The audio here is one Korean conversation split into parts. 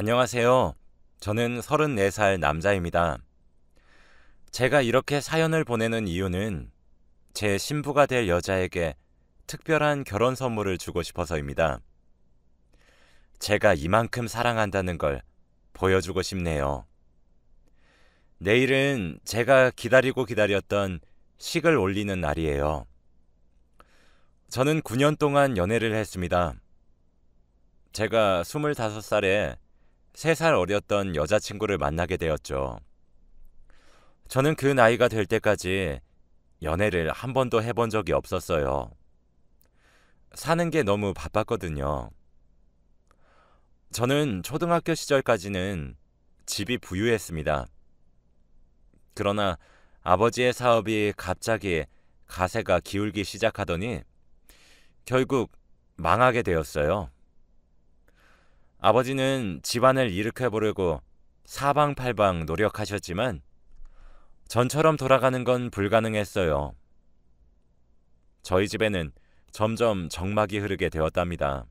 안녕하세요. 저는 34살 남자입니다. 제가 이렇게 사연을 보내는 이유는 제 신부가 될 여자에게 특별한 결혼 선물을 주고 싶어서입니다. 제가 이만큼 사랑한다는 걸 보여주고 싶네요. 내일은 제가 기다리고 기다렸던 식을 올리는 날이에요. 저는 9년 동안 연애를 했습니다. 제가 25살에 3살 어렸던 여자친구를 만나게 되었죠. 저는 그 나이가 될 때까지 연애를 한 번도 해본 적이 없었어요. 사는 게 너무 바빴거든요. 저는 초등학교 시절까지는 집이 부유했습니다. 그러나 아버지의 사업이 갑자기 가세가 기울기 시작하더니 결국 망하게 되었어요. 아버지는 집안을 일으켜보려고 사방팔방 노력하셨지만 전처럼 돌아가는 건 불가능했어요. 저희 집에는 점점 정막이 흐르게 되었답니다.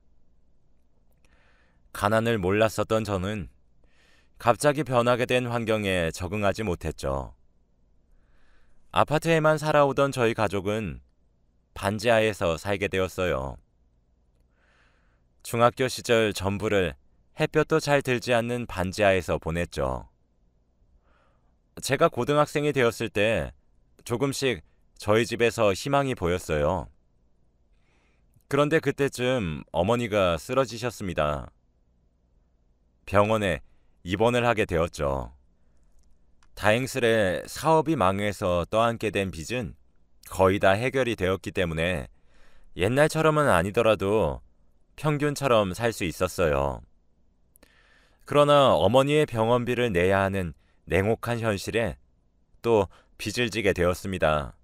가난을 몰랐었던 저는 갑자기 변하게 된 환경에 적응하지 못했죠. 아파트에만 살아오던 저희 가족은 반지하에서 살게 되었어요. 중학교 시절 전부를 햇볕도 잘 들지 않는 반지하에서 보냈죠. 제가 고등학생이 되었을 때 조금씩 저희 집에서 희망이 보였어요. 그런데 그때쯤 어머니가 쓰러지셨습니다. 병원에 입원을 하게 되었죠. 다행스레 사업이 망해서 떠안게 된 빚은 거의 다 해결이 되었기 때문에 옛날처럼은 아니더라도 평균처럼 살 수 있었어요. 그러나 어머니의 병원비를 내야 하는 냉혹한 현실에 또 빚을 지게 되었습니다.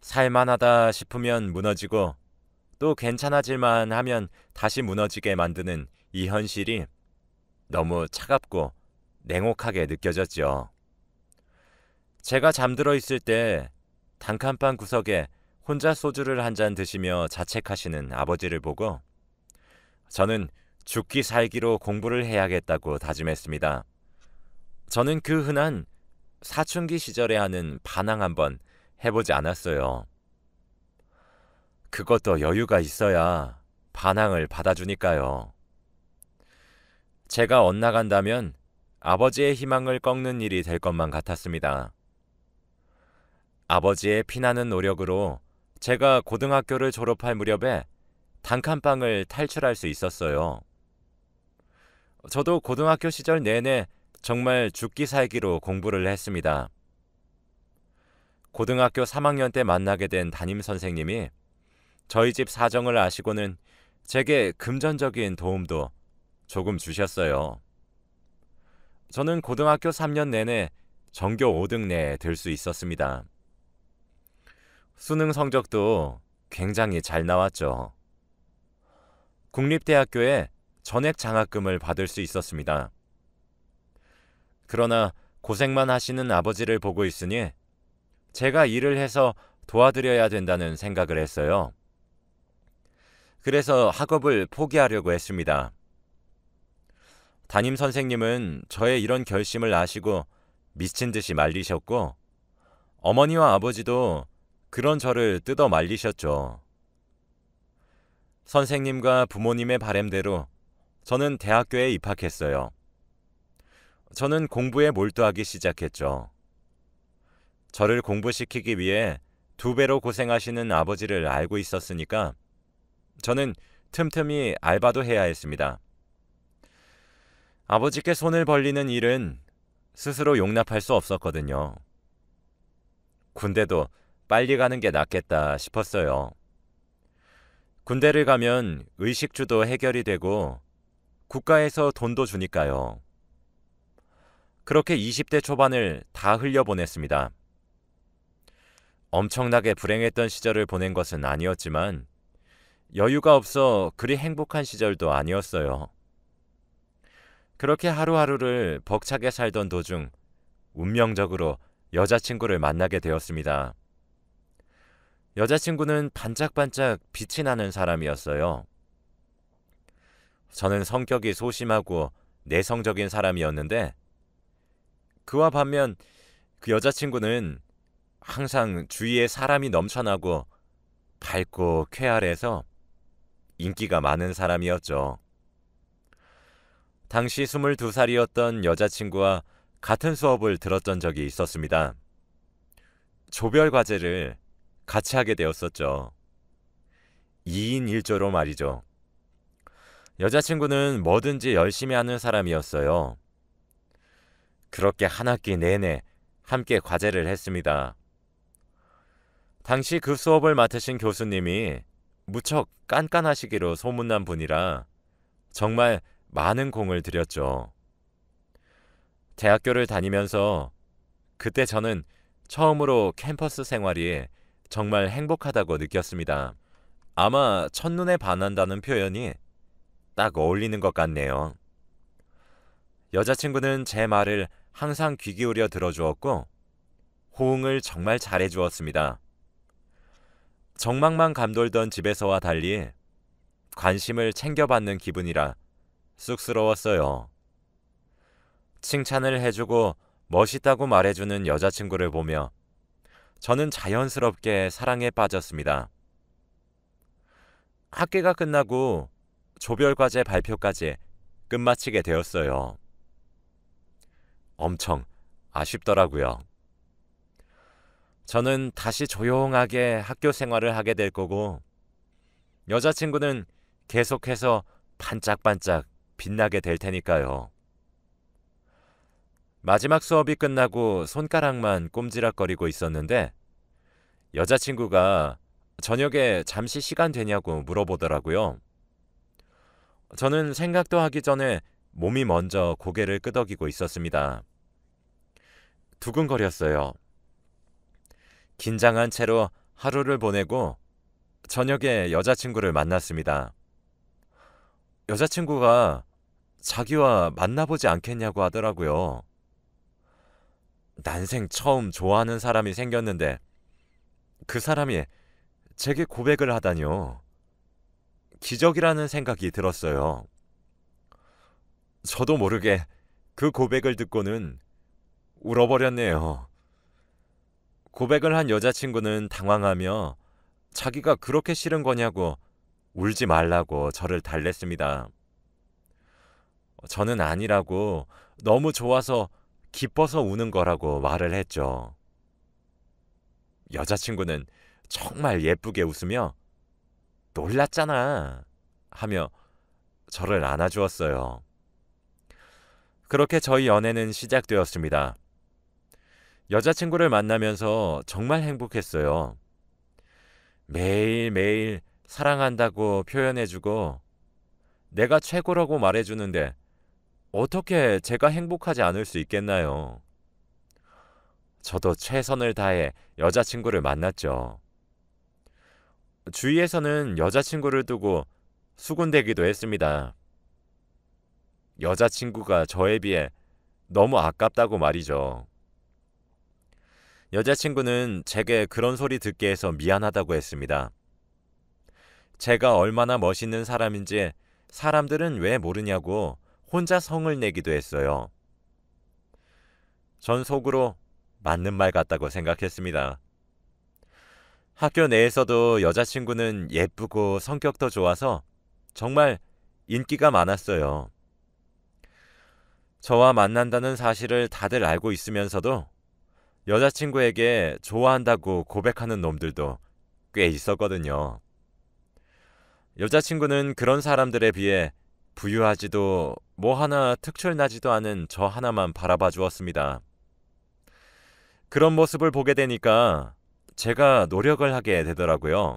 살만하다 싶으면 무너지고 또 괜찮아질만 하면 다시 무너지게 만드는 이 현실이 너무 차갑고 냉혹하게 느껴졌죠. 제가 잠들어 있을 때 단칸방 구석에 혼자 소주를 한 잔 드시며 자책하시는 아버지를 보고 저는 죽기 살기로 공부를 해야겠다고 다짐했습니다. 저는 그 흔한 사춘기 시절에 하는 반항 한번 해보지 않았어요. 그것도 여유가 있어야 반항을 받아주니까요. 제가 엇나간다면 아버지의 희망을 꺾는 일이 될 것만 같았습니다. 아버지의 피나는 노력으로 제가 고등학교를 졸업할 무렵에 단칸방을 탈출할 수 있었어요. 저도 고등학교 시절 내내 정말 죽기 살기로 공부를 했습니다. 고등학교 3학년 때 만나게 된 담임 선생님이 저희 집 사정을 아시고는 제게 금전적인 도움도 조금 주셨어요. 저는 고등학교 3년 내내 전교 5등 내에 들 수 있었습니다. 수능 성적도 굉장히 잘 나왔죠. 국립대학교에 전액 장학금을 받을 수 있었습니다. 그러나 고생만 하시는 아버지를 보고 있으니 제가 일을 해서 도와드려야 된다는 생각을 했어요. 그래서 학업을 포기하려고 했습니다. 담임 선생님은 저의 이런 결심을 아시고 미친 듯이 말리셨고 어머니와 아버지도 그런 저를 뜯어 말리셨죠. 선생님과 부모님의 바램대로 저는 대학교에 입학했어요. 저는 공부에 몰두하기 시작했죠. 저를 공부시키기 위해 2배로 고생하시는 아버지를 알고 있었으니까 저는 틈틈이 알바도 해야 했습니다. 아버지께 손을 벌리는 일은 스스로 용납할 수 없었거든요. 군대도 빨리 가는 게 낫겠다 싶었어요. 군대를 가면 의식주도 해결이 되고 국가에서 돈도 주니까요. 그렇게 20대 초반을 다 흘려보냈습니다. 엄청나게 불행했던 시절을 보낸 것은 아니었지만 여유가 없어 그리 행복한 시절도 아니었어요. 그렇게 하루하루를 벅차게 살던 도중 운명적으로 여자친구를 만나게 되었습니다. 여자친구는 반짝반짝 빛이 나는 사람이었어요. 저는 성격이 소심하고 내성적인 사람이었는데 그와 반면 그 여자친구는 항상 주위에 사람이 넘쳐나고 밝고 쾌활해서 인기가 많은 사람이었죠. 당시 22살이었던 여자친구와 같은 수업을 들었던 적이 있었습니다. 조별 과제를 같이 하게 되었었죠. 2인 1조로 말이죠. 여자친구는 뭐든지 열심히 하는 사람이었어요. 그렇게 한 학기 내내 함께 과제를 했습니다. 당시 그 수업을 맡으신 교수님이 무척 깐깐하시기로 소문난 분이라 정말 많은 공을 들였죠. 대학교를 다니면서 그때 저는 처음으로 캠퍼스 생활이 정말 행복하다고 느꼈습니다. 아마 첫눈에 반한다는 표현이 딱 어울리는 것 같네요. 여자친구는 제 말을 항상 귀 기울여 들어주었고 호응을 정말 잘해주었습니다. 정막만 감돌던 집에서와 달리 관심을 챙겨받는 기분이라 쑥스러웠어요. 칭찬을 해주고 멋있다고 말해주는 여자친구를 보며 저는 자연스럽게 사랑에 빠졌습니다. 학기가 끝나고 조별과제 발표까지 끝마치게 되었어요. 엄청 아쉽더라고요. 저는 다시 조용하게 학교 생활을 하게 될 거고 여자친구는 계속해서 반짝반짝 빛나게 될 테니까요. 마지막 수업이 끝나고 손가락만 꼼지락거리고 있었는데 여자친구가 저녁에 잠시 시간 되냐고 물어보더라고요. 저는 생각도 하기 전에 몸이 먼저 고개를 끄덕이고 있었습니다. 두근거렸어요. 긴장한 채로 하루를 보내고 저녁에 여자친구를 만났습니다. 여자친구가 자기와 만나보지 않겠냐고 하더라고요. 난생 처음 좋아하는 사람이 생겼는데 그 사람이 제게 고백을 하다니요. 기적이라는 생각이 들었어요. 저도 모르게 그 고백을 듣고는 울어버렸네요. 고백을 한 여자친구는 당황하며 자기가 그렇게 싫은 거냐고 울지 말라고 저를 달랬습니다. 저는 아니라고 너무 좋아서 기뻐서 우는 거라고 말을 했죠. 여자친구는 정말 예쁘게 웃으며 놀랐잖아 하며 저를 안아주었어요. 그렇게 저희 연애는 시작되었습니다. 여자친구를 만나면서 정말 행복했어요. 매일매일 사랑한다고 표현해주고 내가 최고라고 말해주는데 어떻게 제가 행복하지 않을 수 있겠나요? 저도 최선을 다해 여자친구를 만났죠. 주위에서는 여자친구를 두고 수군대기도 했습니다. 여자친구가 저에 비해 너무 아깝다고 말이죠. 여자친구는 제게 그런 소리 듣게 해서 미안하다고 했습니다. 제가 얼마나 멋있는 사람인지 사람들은 왜 모르냐고 혼자 성을 내기도 했어요. 전 속으로 맞는 말 같다고 생각했습니다. 학교 내에서도 여자친구는 예쁘고 성격도 좋아서 정말 인기가 많았어요. 저와 만난다는 사실을 다들 알고 있으면서도 여자친구에게 좋아한다고 고백하는 놈들도 꽤 있었거든요. 여자친구는 그런 사람들에 비해 부유하지도 뭐 하나 특출나지도 않은 저 하나만 바라봐 주었습니다. 그런 모습을 보게 되니까 제가 노력을 하게 되더라고요.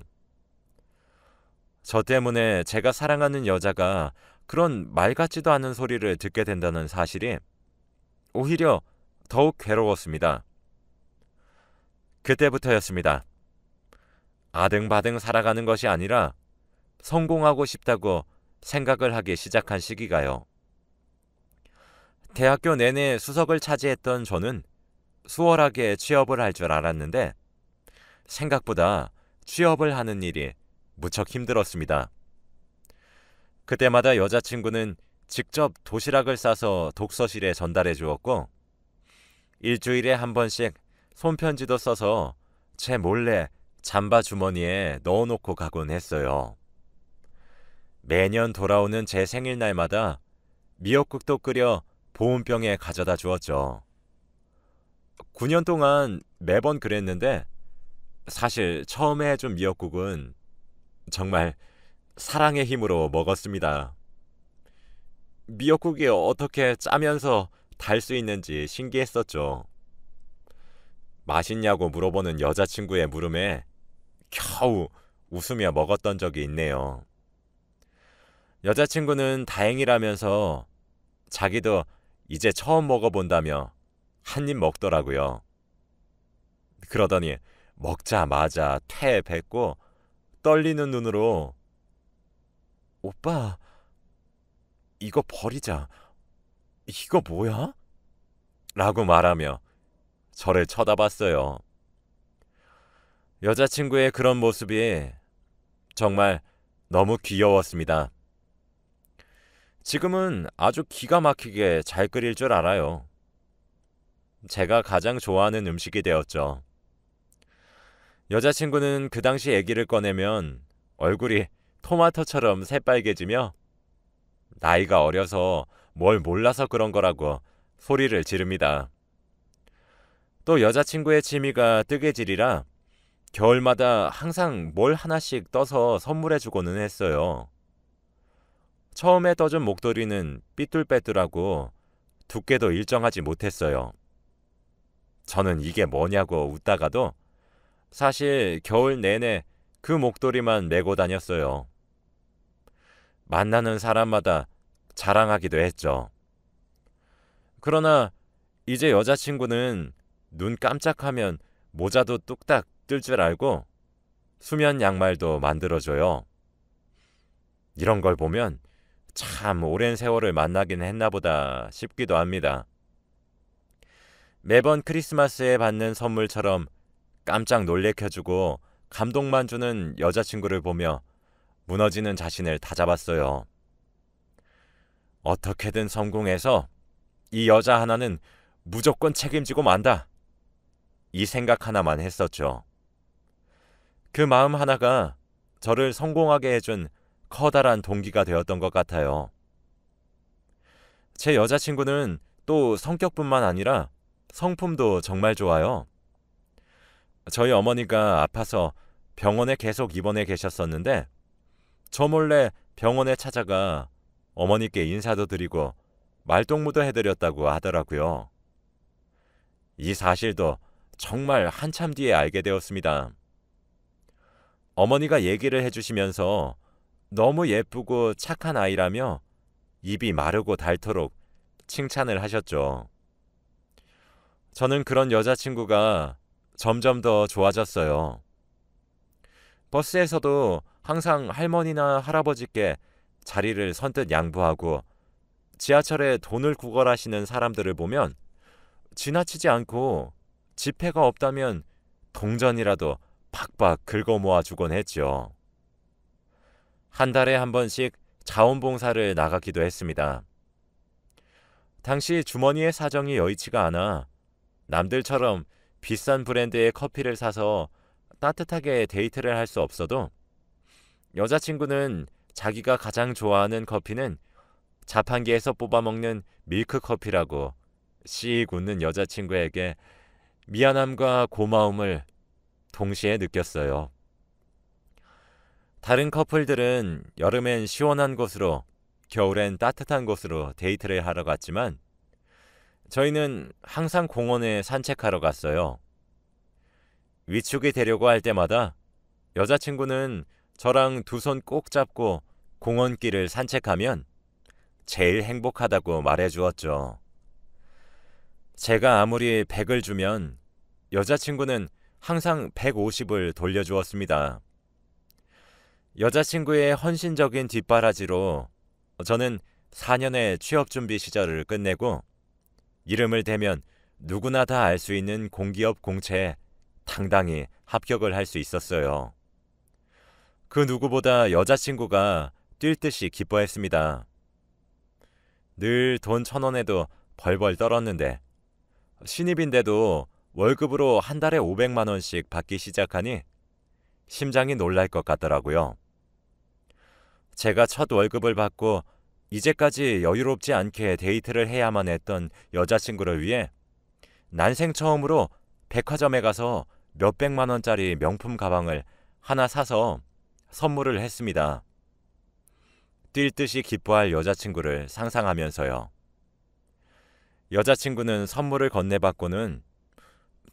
저 때문에 제가 사랑하는 여자가 그런 말 같지도 않은 소리를 듣게 된다는 사실이 오히려 더욱 괴로웠습니다. 그때부터였습니다. 아등바등 살아가는 것이 아니라 성공하고 싶다고 생각을 하기 시작한 시기가요. 대학교 내내 수석을 차지했던 저는 수월하게 취업을 할 줄 알았는데 생각보다 취업을 하는 일이 무척 힘들었습니다. 그때마다 여자친구는 직접 도시락을 싸서 독서실에 전달해 주었고 일주일에 한 번씩 손편지도 써서 제 몰래 잠바 주머니에 넣어놓고 가곤 했어요. 매년 돌아오는 제 생일날마다 미역국도 끓여 보온병에 가져다 주었죠. 9년 동안 매번 그랬는데 사실 처음에 해준 미역국은 정말 사랑의 힘으로 먹었습니다. 미역국이 어떻게 짜면서 달 수 있는지 신기했었죠. 맛있냐고 물어보는 여자친구의 물음에 겨우 웃으며 먹었던 적이 있네요. 여자친구는 다행이라면서 자기도 이제 처음 먹어본다며 한 입 먹더라고요. 그러더니 먹자마자 퇴 뱉고 떨리는 눈으로 오빠, 이거 버리자. 이거 뭐야? 라고 말하며 저를 쳐다봤어요. 여자친구의 그런 모습이 정말 너무 귀여웠습니다. 지금은 아주 기가 막히게 잘 끓일 줄 알아요. 제가 가장 좋아하는 음식이 되었죠. 여자친구는 그 당시 얘기를 꺼내면 얼굴이 토마토처럼 새빨개지며 나이가 어려서 뭘 몰라서 그런 거라고 소리를 지릅니다. 또 여자친구의 취미가 뜨개질이라 겨울마다 항상 뭘 하나씩 떠서 선물해주고는 했어요. 처음에 떠준 목도리는 삐뚤빼뚤하고 두께도 일정하지 못했어요. 저는 이게 뭐냐고 웃다가도 사실 겨울 내내 그 목도리만 메고 다녔어요. 만나는 사람마다 자랑하기도 했죠. 그러나 이제 여자친구는 눈 깜짝하면 모자도 뚝딱 뜰 줄 알고 수면 양말도 만들어줘요. 이런 걸 보면 참 오랜 세월을 만나긴 했나 보다 싶기도 합니다. 매번 크리스마스에 받는 선물처럼 깜짝 놀래켜주고 감동만 주는 여자친구를 보며 무너지는 자신을 다잡았어요. 어떻게든 성공해서 이 여자 하나는 무조건 책임지고 만다. 이 생각 하나만 했었죠. 그 마음 하나가 저를 성공하게 해준 커다란 동기가 되었던 것 같아요. 제 여자친구는 또 성격뿐만 아니라 성품도 정말 좋아요. 저희 어머니가 아파서 병원에 계속 입원해 계셨었는데 저 몰래 병원에 찾아가 어머니께 인사도 드리고 말동무도 해드렸다고 하더라고요. 이 사실도 정말 한참 뒤에 알게 되었습니다. 어머니가 얘기를 해주시면서 너무 예쁘고 착한 아이라며 입이 마르고 닳도록 칭찬을 하셨죠. 저는 그런 여자친구가 점점 더 좋아졌어요. 버스에서도 항상 할머니나 할아버지께 자리를 선뜻 양보하고 지하철에 돈을 구걸하시는 사람들을 보면 지나치지 않고 지폐가 없다면 동전이라도 팍팍 긁어 모아주곤 했죠. 한 달에 한 번씩 자원봉사를 나가기도 했습니다. 당시 주머니의 사정이 여의치가 않아 남들처럼 비싼 브랜드의 커피를 사서 따뜻하게 데이트를 할 수 없어도 여자친구는 자기가 가장 좋아하는 커피는 자판기에서 뽑아먹는 밀크커피라고 씩 웃는 여자친구에게 미안함과 고마움을 동시에 느꼈어요. 다른 커플들은 여름엔 시원한 곳으로, 겨울엔 따뜻한 곳으로 데이트를 하러 갔지만 저희는 항상 공원에 산책하러 갔어요. 위축이 되려고 할 때마다 여자친구는 저랑 두 손 꼭 잡고 공원길을 산책하면 제일 행복하다고 말해주었죠. 제가 아무리 100을 주면 여자친구는 항상 150을 돌려주었습니다. 여자친구의 헌신적인 뒷바라지로 저는 4년의 취업준비 시절을 끝내고 이름을 대면 누구나 다 알 수 있는 공기업 공채에 당당히 합격을 할 수 있었어요. 그 누구보다 여자친구가 뛸 듯이 기뻐했습니다. 늘 돈 1,000원에도 벌벌 떨었는데 신입인데도 월급으로 한 달에 500만 원씩 받기 시작하니 심장이 놀랄 것 같더라고요. 제가 첫 월급을 받고 이제까지 여유롭지 않게 데이트를 해야만 했던 여자친구를 위해 난생 처음으로 백화점에 가서 몇백만 원짜리 명품 가방을 하나 사서 선물을 했습니다. 뛸 듯이 기뻐할 여자친구를 상상하면서요. 여자친구는 선물을 건네받고는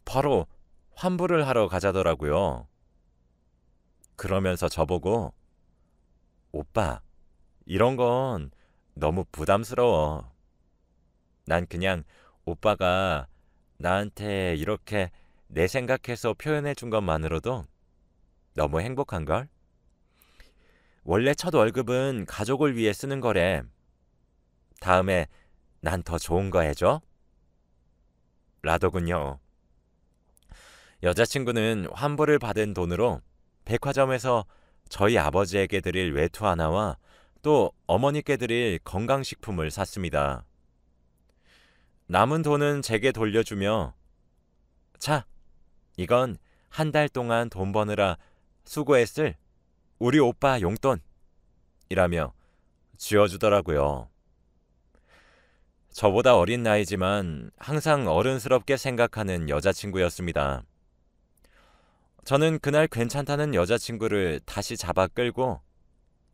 바로 환불을 하러 가자더라고요. 그러면서 저보고 오빠, 이런 건 너무 부담스러워. 난 그냥 오빠가 나한테 이렇게 내 생각해서 표현해 준 것만으로도 너무 행복한걸? 원래 첫 월급은 가족을 위해 쓰는 거래. 다음에 난 더 좋은 거 해줘? 라더군요. 여자친구는 환불을 받은 돈으로 백화점에서 저희 아버지에게 드릴 외투 하나와 또 어머니께 드릴 건강식품을 샀습니다. 남은 돈은 제게 돌려주며 자, 이건 한 달 동안 돈 버느라 수고했을 우리 오빠 용돈 이라며 쥐어주더라고요. 저보다 어린 나이지만 항상 어른스럽게 생각하는 여자친구였습니다. 저는 그날 괜찮다는 여자친구를 다시 잡아 끌고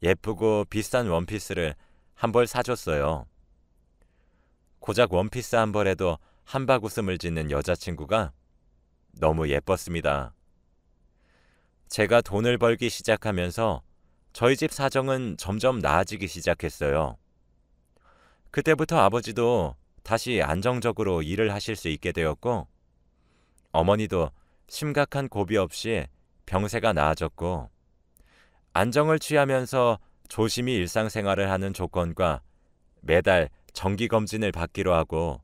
예쁘고 비싼 원피스를 한 벌 사줬어요. 고작 원피스 한 벌에도 한박 웃음을 짓는 여자친구가 너무 예뻤습니다. 제가 돈을 벌기 시작하면서 저희 집 사정은 점점 나아지기 시작했어요. 그때부터 아버지도 다시 안정적으로 일을 하실 수 있게 되었고 어머니도 심각한 고비 없이 병세가 나아졌고 안정을 취하면서 조심히 일상생활을 하는 조건과 매달 정기검진을 받기로 하고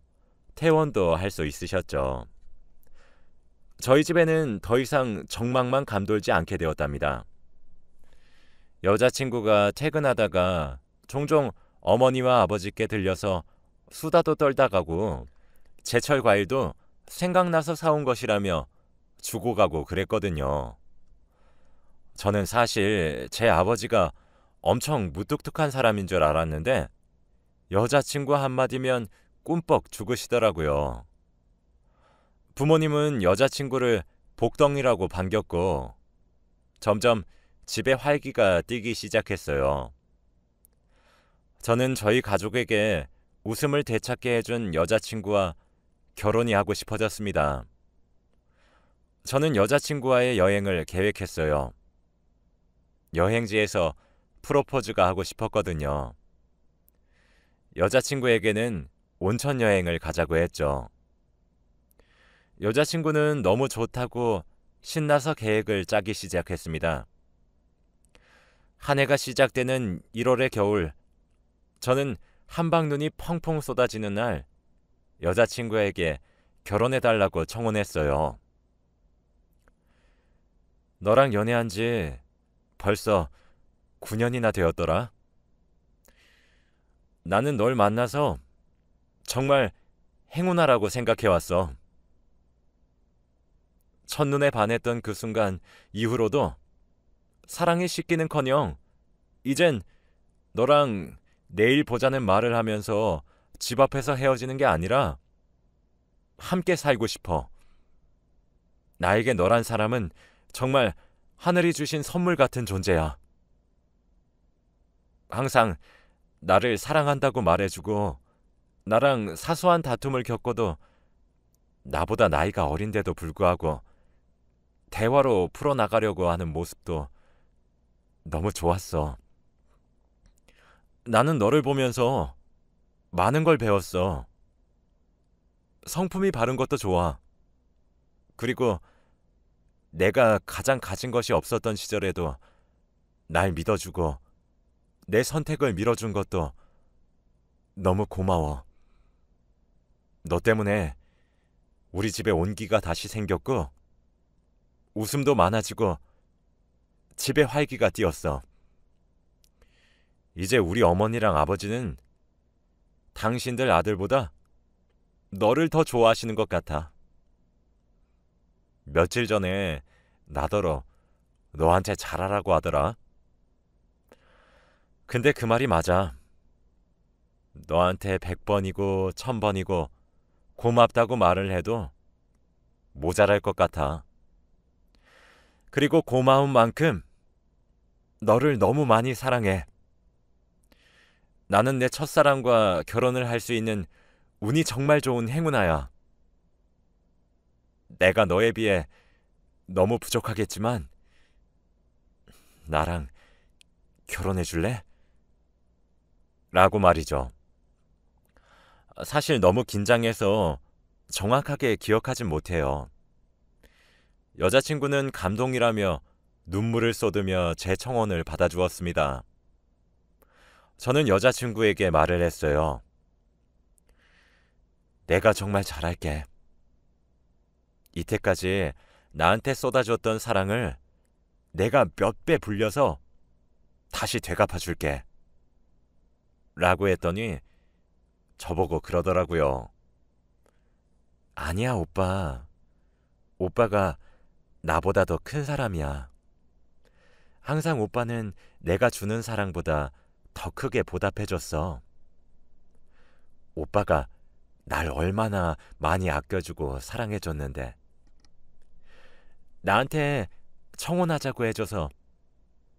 퇴원도 할 수 있으셨죠. 저희 집에는 더 이상 정막만 감돌지 않게 되었답니다. 여자친구가 퇴근하다가 종종 어머니와 아버지께 들려서 수다도 떨다 가고 제철 과일도 생각나서 사온 것이라며 주고 가고 그랬거든요. 저는 사실 제 아버지가 엄청 무뚝뚝한 사람인 줄 알았는데 여자친구 한마디면 꿈뻑 죽으시더라고요. 부모님은 여자친구를 복덩이라고 반겼고 점점 집에 활기가 뛰기 시작했어요. 저는 저희 가족에게 웃음을 되찾게 해준 여자친구와 결혼이 하고 싶어졌습니다. 저는 여자친구와의 여행을 계획했어요. 여행지에서 프로포즈가 하고 싶었거든요. 여자친구에게는 온천 여행을 가자고 했죠. 여자친구는 너무 좋다고 신나서 계획을 짜기 시작했습니다. 한 해가 시작되는 1월의 겨울, 저는 한방눈이 펑펑 쏟아지는 날 여자친구에게 결혼해달라고 청혼했어요. 너랑 연애한 지 벌써 9년이나 되었더라. 나는 널 만나서 정말 행운아라고 생각해왔어. 첫눈에 반했던 그 순간 이후로도 사랑이 식기는커녕 이젠 너랑 내일 보자는 말을 하면서 집 앞에서 헤어지는 게 아니라 함께 살고 싶어. 나에게 너란 사람은 정말 하늘이 주신 선물 같은 존재야. 항상 나를 사랑한다고 말해주고 나랑 사소한 다툼을 겪어도 나보다 나이가 어린데도 불구하고 대화로 풀어나가려고 하는 모습도 너무 좋았어. 나는 너를 보면서 많은 걸 배웠어. 성품이 바른 것도 좋아. 그리고 내가 가장 가진 것이 없었던 시절에도 날 믿어주고 내 선택을 밀어준 것도 너무 고마워. 너 때문에 우리 집에 온기가 다시 생겼고 웃음도 많아지고 집에 활기가 뛰었어. 이제 우리 어머니랑 아버지는 당신들 아들보다 너를 더 좋아하시는 것 같아. 며칠 전에 나더러 너한테 잘하라고 하더라. 근데 그 말이 맞아. 너한테 100번이고 1000번이고 고맙다고 말을 해도 모자랄 것 같아. 그리고 고마운 만큼 너를 너무 많이 사랑해. 나는 내 첫사랑과 결혼을 할 수 있는 운이 정말 좋은 행운아야. 내가 너에 비해 너무 부족하겠지만 나랑 결혼해 줄래? 라고 말이죠. 사실 너무 긴장해서 정확하게 기억하진 못해요. 여자친구는 감동이라며 눈물을 쏟으며 제 청혼을 받아주었습니다. 저는 여자친구에게 말을 했어요. 내가 정말 잘할게. 이때까지 나한테 쏟아줬던 사랑을 내가 몇 배 불려서 다시 되갚아줄게. 라고 했더니 저보고 그러더라고요. 아니야, 오빠. 오빠가 나보다 더 큰 사람이야. 항상 오빠는 내가 주는 사랑보다 더 크게 보답해줬어. 오빠가 날 얼마나 많이 아껴주고 사랑해줬는데. 나한테 청혼하자고 해줘서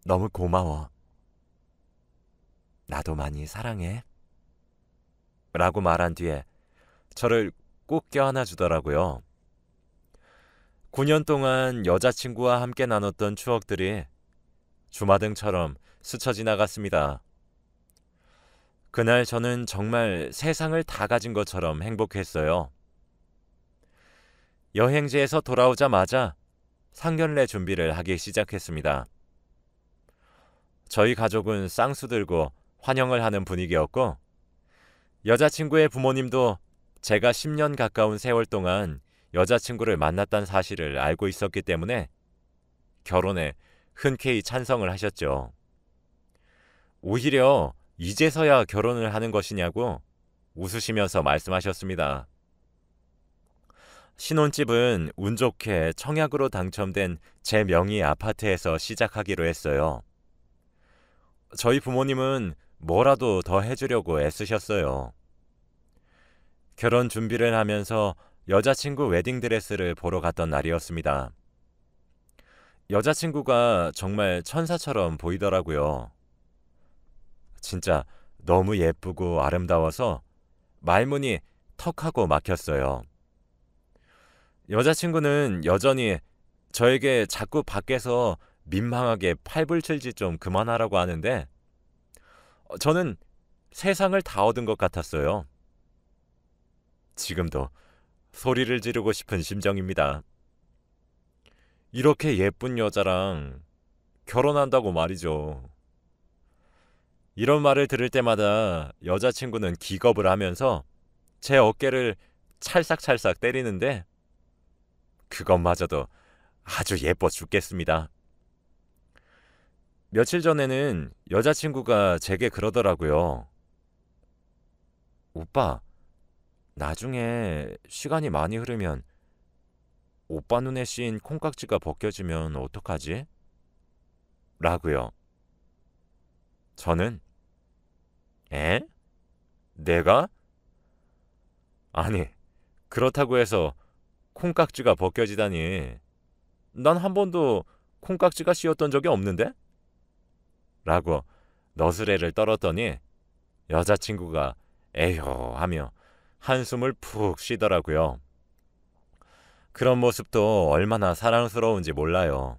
너무 고마워. 나도 많이 사랑해. 라고 말한 뒤에 저를 꼭 껴안아 주더라고요. 9년 동안 여자친구와 함께 나눴던 추억들이 주마등처럼 스쳐 지나갔습니다. 그날 저는 정말 세상을 다 가진 것처럼 행복했어요. 여행지에서 돌아오자마자 상견례 준비를 하기 시작했습니다. 저희 가족은 쌍수 들고 환영을 하는 분위기였고 여자친구의 부모님도 제가 10년 가까운 세월 동안 여자친구를 만났다는 사실을 알고 있었기 때문에 결혼에 흔쾌히 찬성을 하셨죠. 오히려 이제서야 결혼을 하는 것이냐고 웃으시면서 말씀하셨습니다. 신혼집은 운 좋게 청약으로 당첨된 제 명의 아파트에서 시작하기로 했어요. 저희 부모님은 뭐라도 더 해주려고 애쓰셨어요. 결혼 준비를 하면서 여자친구 웨딩드레스를 보러 갔던 날이었습니다. 여자친구가 정말 천사처럼 보이더라고요. 진짜 너무 예쁘고 아름다워서 말문이 턱하고 막혔어요. 여자친구는 여전히 저에게 자꾸 밖에서 민망하게 팔불출짓 좀 그만하라고 하는데 저는 세상을 다 얻은 것 같았어요. 지금도 소리를 지르고 싶은 심정입니다. 이렇게 예쁜 여자랑 결혼한다고 말이죠. 이런 말을 들을 때마다 여자친구는 기겁을 하면서 제 어깨를 찰싹찰싹 때리는데 그것마저도 아주 예뻐 죽겠습니다. 며칠 전에는 여자친구가 제게 그러더라고요. 오빠, 나중에 시간이 많이 흐르면 오빠 눈에 씌인 콩깍지가 벗겨지면 어떡하지? 라고요. 저는 에? 내가? 아니, 그렇다고 해서 콩깍지가 벗겨지다니. 난 한 번도 콩깍지가 씌었던 적이 없는데? 라고 너스레를 떨었더니 여자친구가 에휴 하며 한숨을 푹 쉬더라고요. 그런 모습도 얼마나 사랑스러운지 몰라요.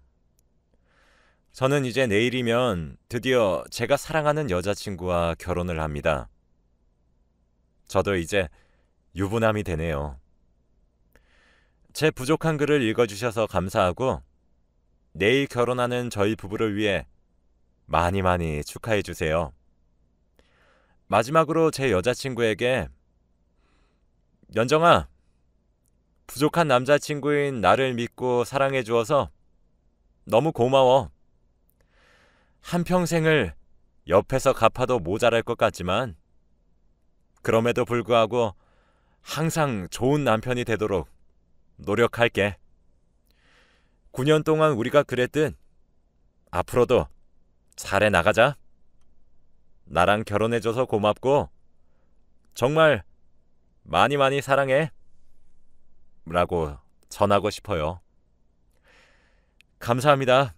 저는 이제 내일이면 드디어 제가 사랑하는 여자친구와 결혼을 합니다. 저도 이제 유부남이 되네요. 제 부족한 글을 읽어주셔서 감사하고 내일 결혼하는 저희 부부를 위해 많이 많이 축하해 주세요. 마지막으로 제 여자친구에게 연정아, 부족한 남자친구인 나를 믿고 사랑해 주어서 너무 고마워. 한평생을 옆에서 갚아도 모자랄 것 같지만 그럼에도 불구하고 항상 좋은 남편이 되도록 노력할게. 9년 동안 우리가 그랬듯 앞으로도 잘해 나가자. 나랑 결혼해줘서 고맙고 정말 많이 많이 사랑해. 라고 전하고 싶어요. 감사합니다.